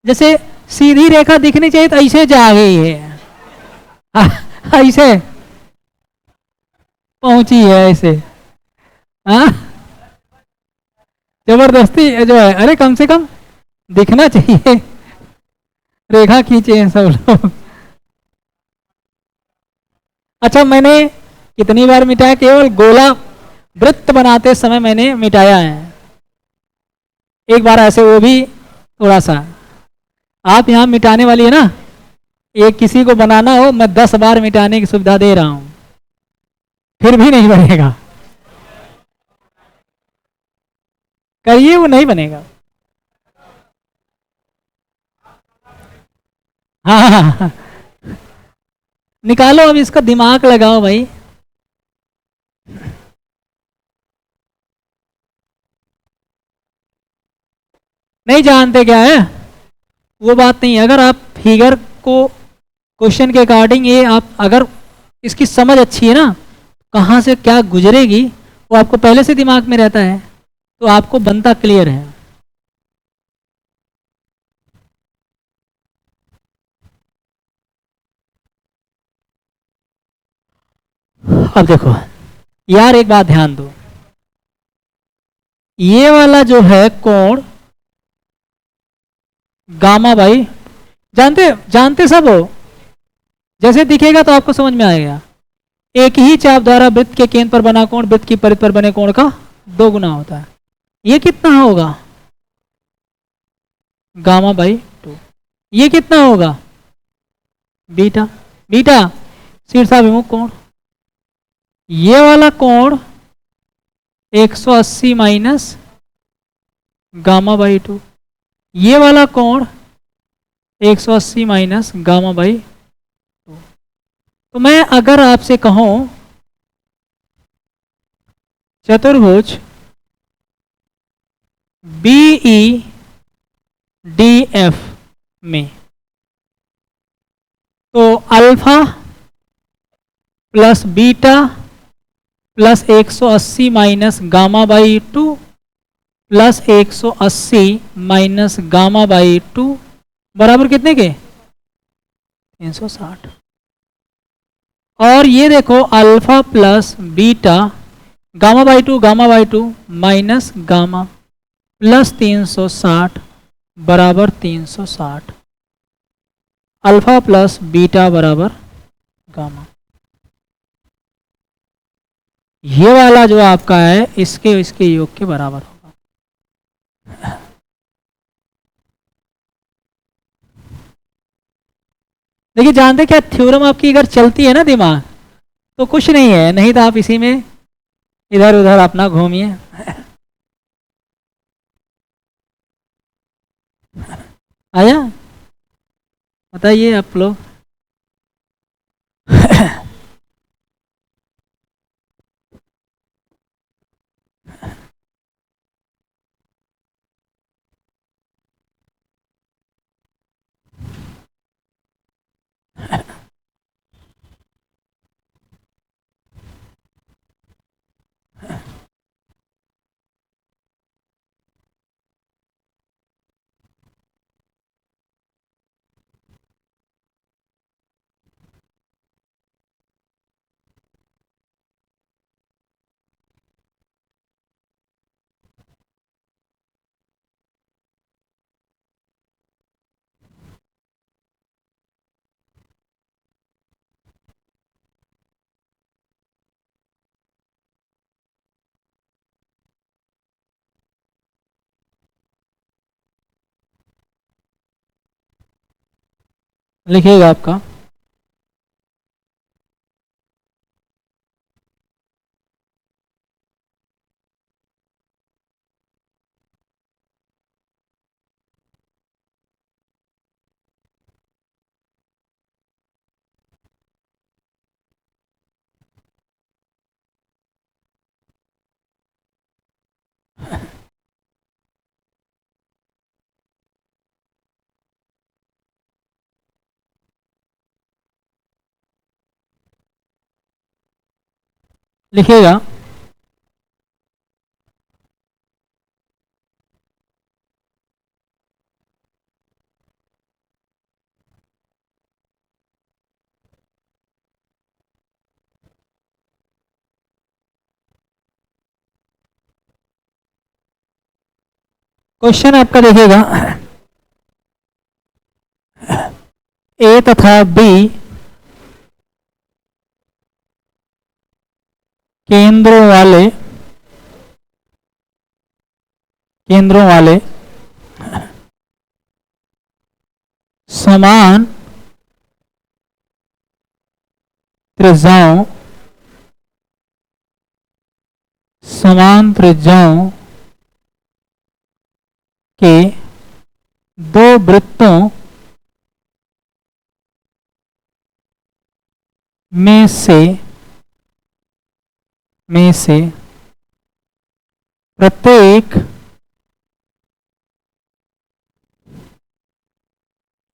A: जैसे सीधी रेखा दिखनी चाहिए तो ऐसे जा गई है, ऐसे पहुंची है ऐसे, हाँ। जबरदस्ती जो है, अरे कम से कम दिखना चाहिए, रेखा खींचे हैं सब लोग। अच्छा मैंने कितनी बार मिटाया, केवल गोला वृत्त बनाते समय मैंने मिटाया है, एक बार ऐसे वो भी थोड़ा सा। आप यहाँ मिटाने वाली है ना, एक किसी को बनाना हो, मैं 10 बार मिटाने की सुविधा दे रहा हूं, फिर भी नहीं बनेगा, करिए वो नहीं बनेगा। हाँ हाँ हाँ, निकालो अब इसका दिमाग लगाओ भाई। नहीं जानते क्या है, वो बात नहीं है। अगर आप फिगर को क्वेश्चन के अकॉर्डिंग, ये आप अगर इसकी समझ अच्छी है ना, कहाँ से क्या गुजरेगी वो आपको पहले से दिमाग में रहता है, तो आपको बनता क्लियर है। अब देखो यार, एक बात ध्यान दो, ये वाला जो है कोण गामा भाई, जानते जानते सब हो, जैसे दिखेगा तो आपको समझ में आएगा। एक ही चाप द्वारा वृत्त के केंद्र पर बना कोण वृत्त की परिधि पर बने कोण का 2 गुना होता है। ये कितना होगा, गामा बाई 2। ये कितना होगा, बीटा। बीटा शीर्षाभिमुख कोण, ये वाला कोण 180 माइनस गामा बाई 2, ये वाला कोण 180 माइनस गामा बाई 2। तो मैं अगर आपसे कहूं चतुर्भुज BE DF में, तो alpha plus beta plus 180 minus gamma by 2 plus 180 minus gamma by 2 बराबर कितने के, 360। और ये देखो alpha plus beta gamma by 2 minus gamma plus 360 बराबर 360, अल्फा प्लस बीटा बराबर गामा। ये वाला जो आपका है इसके इसके योग के बराबर होगा। देखिए जानते क्या, थ्योरम आपकी अगर चलती है ना दिमाग, तो कुछ नहीं है, नहीं तो आप इसी में इधर उधर अपना घूमिए। आया, बताइए आप लोग। लिखिएगा आपका। लिखिएगा। क्वेश्चन आपका देखिएगा, ए तथा बी केंद्रों वाले समान त्रिज्याओं के दो वृत्तों में से प्रत्येक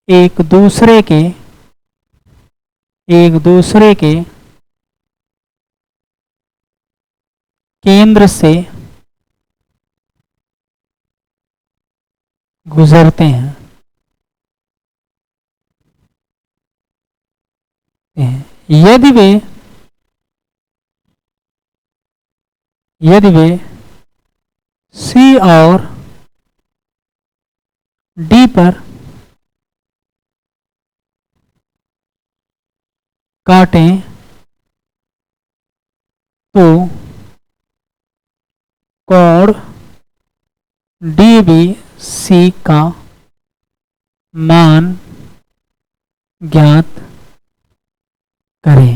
A: एक दूसरे के केंद्र से गुजरते हैं। यदि वे सी और डी पर काटें तो कोण DBC का मान ज्ञात करें।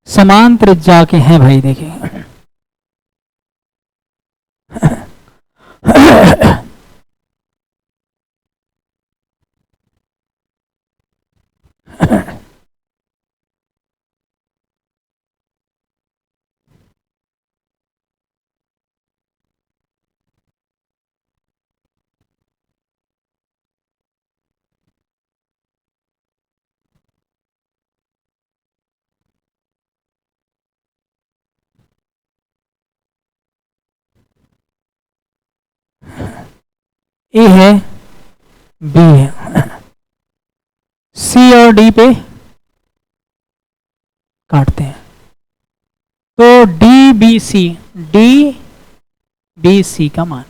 A: समान त्रिज्या के हैं भाई, देखिए। ए है, बी है, सी और डी पे काटते हैं। तो डी बी सी का मान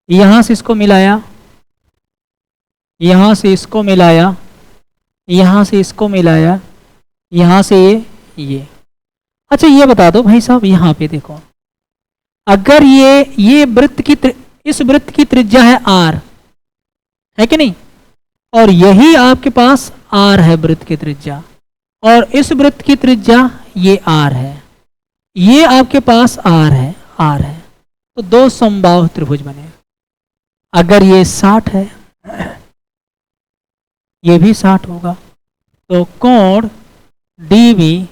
A: यहां से इसको मिलाया, यहां से इसको मिलाया, यहां से इसको मिलाया, यहां से ये। अच्छा ये बता दो भाई साहब, यहां पे देखो, अगर ये वृत्त की इस वृत्त की त्रिज्या है आर, है कि नहीं, और यही आपके पास आर है वृत्त की त्रिज्या, और इस वृत्त की त्रिज्या ये आर है, ये आपके पास आर है, आर है, तो दो समबाहु त्रिभुज बने। अगर ये 60 है, ये भी 60 होगा, तो कोण डी बी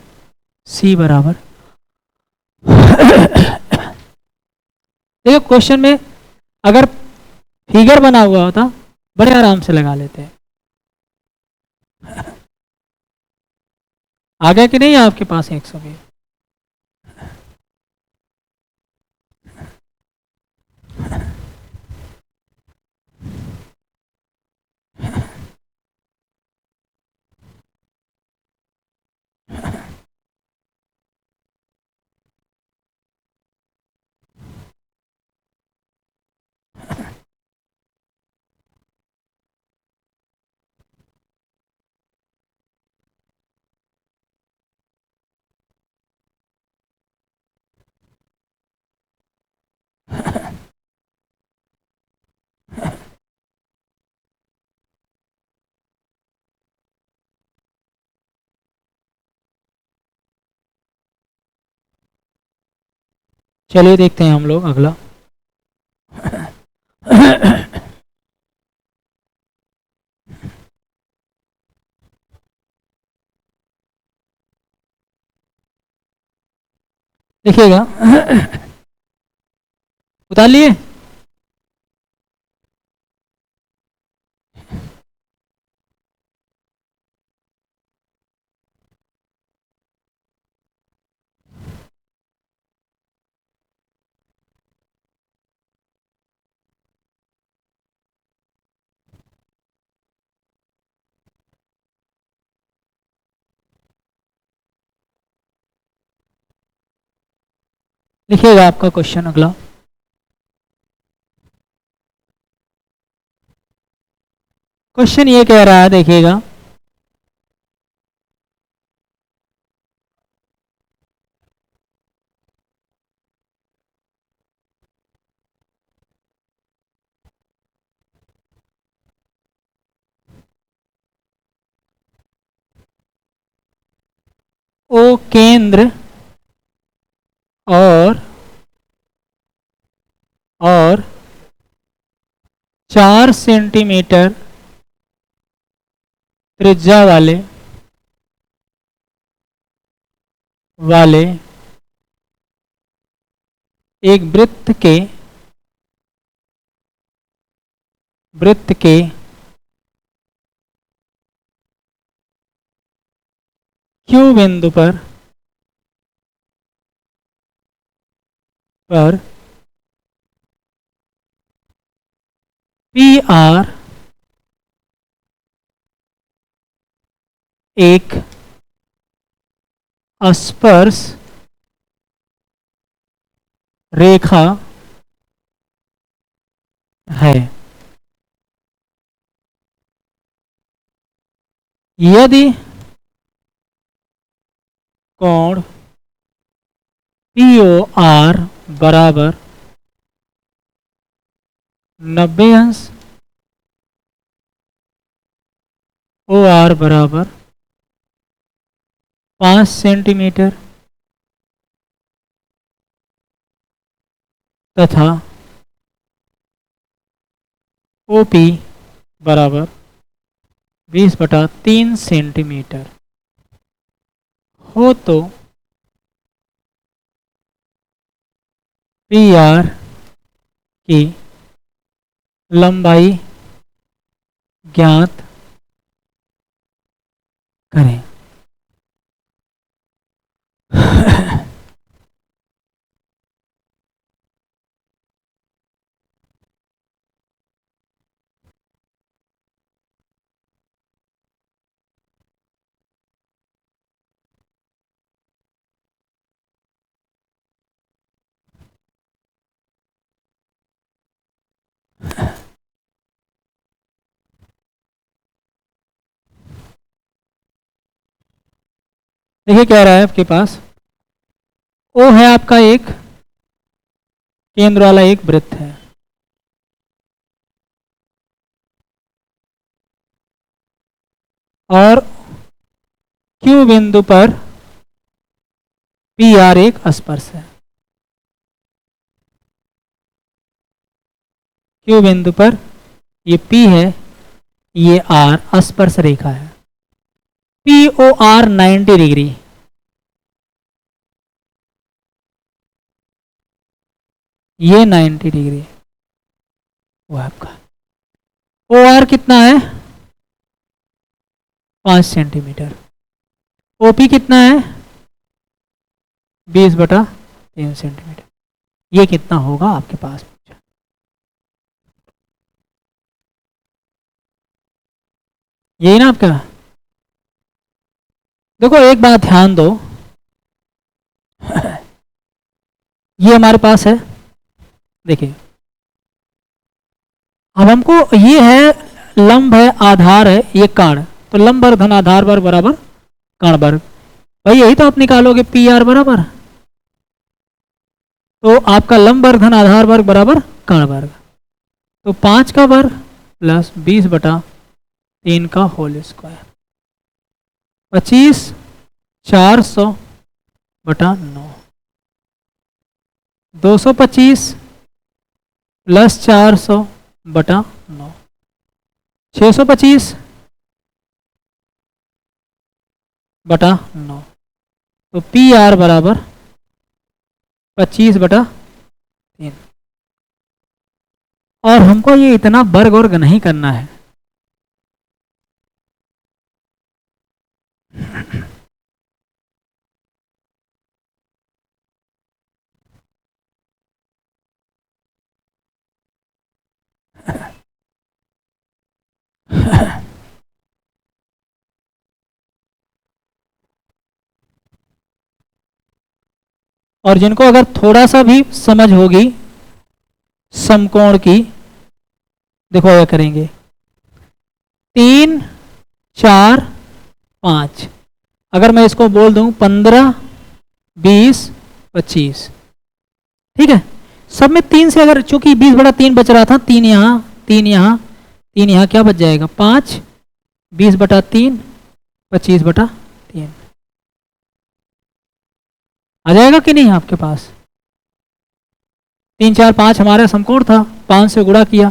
A: सी बराबर देखो क्वेश्चन में अगर फिगर बना हुआ होता बड़े आराम से लगा लेते हैं। आ गया कि नहीं आपके पास 120? चलिए देखते हैं हम लोग अगला। देखिएगा उतार लिए। लिखिएगा आपका क्वेश्चन अगला। क्वेश्चन ये कह रहा है, देखिएगा, ओ केंद्र और 4 सेंटीमीटर त्रिज्या वाले एक वृत्त के क्यू बिंदु पर पी आर एक स्पर्श रेखा है। यदि कोण पी ओ आर बराबर 90 अंश, ओ आर बराबर 5 सेंटीमीटर तथा ओ पी बराबर 20/3 सेंटीमीटर हो, तो पी आर की लंबाई ज्ञात करें। देखिए कह रहा है आपके पास ओ है आपका एक केंद्र वाला एक वृत्त है, और क्यू बिंदु पर पी आर एक स्पर्श है। क्यू बिंदु पर ये पी है, ये आर स्पर्श रेखा है। पी ओ आर 90 डिग्री, ये 90 डिग्री वो आपका। ओ आर कितना है 5 सेंटीमीटर। ओपी कितना है 20/3 सेंटीमीटर। ये कितना होगा आपके पास? यही ना आपका। देखो एक बात ध्यान दो, ये हमारे पास है, देखिए अब हमको ये है लंब है आधार है ये कर्ण, तो लंब वर्ग धन आधार वर्ग बराबर कर्ण वर्ग, भाई यही तो आप निकालोगे पी आर बराबर, तो आपका लंब वर्ग धन आधार वर्ग बराबर कर्ण वर्ग, तो 5 का वर्ग प्लस 20/3 का होल स्क्वायर, 25 400/9, 225 प्लस 400/9, 625/9, तो पी आर बराबर 25/3। और हमको ये इतना वर्ग वर्ग नहीं करना है, और जिनको अगर थोड़ा सा भी समझ होगी समकोण की, देखो क्या करेंगे 3 4 5, अगर मैं इसको बोल दूं 15 20 25, ठीक है, सब में 3 से, अगर चूंकि 20/3 बच रहा था, 3 यहाँ 3 यहाँ 3 यहाँ, क्या बच जाएगा 5, 20/3 25/3 आ जाएगा कि नहीं आपके पास? 3 4 5 हमारा समकोण था, 5 से गुणा किया,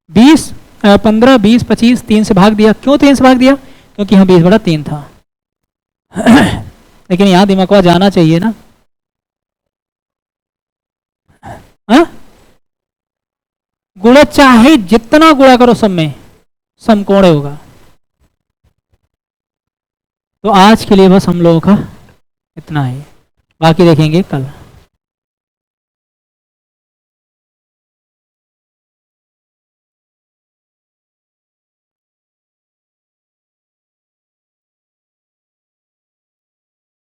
A: 15 20 25 3 से भाग दिया। क्यों 3 से भाग दिया? क्योंकि यहाँ 20/3 था। लेकिन यहाँ दिमाग जाना चाहिए ना, हाँ? गुणा चाहे जितना गुणा करो सब में समकोण होगा। तो आज के लिए बस हम लोगों का इतना ही, बाकी देखेंगे कल।